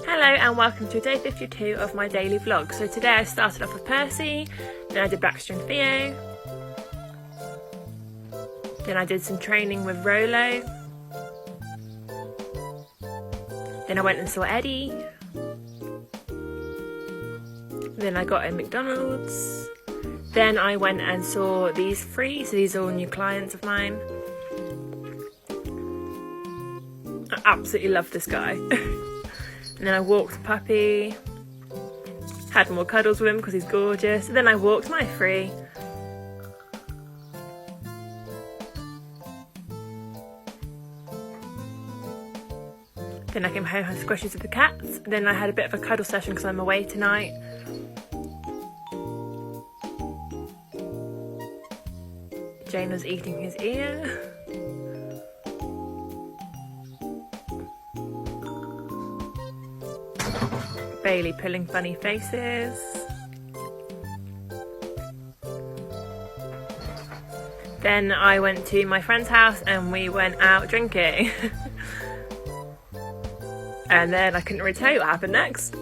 Hello and welcome to day 52 of my daily vlog. So today I started off with Percy, then I did Baxter and Theo, then I did some training with Rolo, then I went and saw Eddie, then I got a McDonald's, then I went and saw these three, so these are all new clients of mine. I absolutely love this guy. And then I walked the puppy, had more cuddles with him because he's gorgeous, and then I walked my Furry. Then I came home, had squishies with the cats, then I had a bit of a cuddle session because I'm away tonight. Jane was eating his ear. Bailey pulling funny faces. Then I went to my friend's house and we went out drinking. And then I couldn't really tell you what happened next.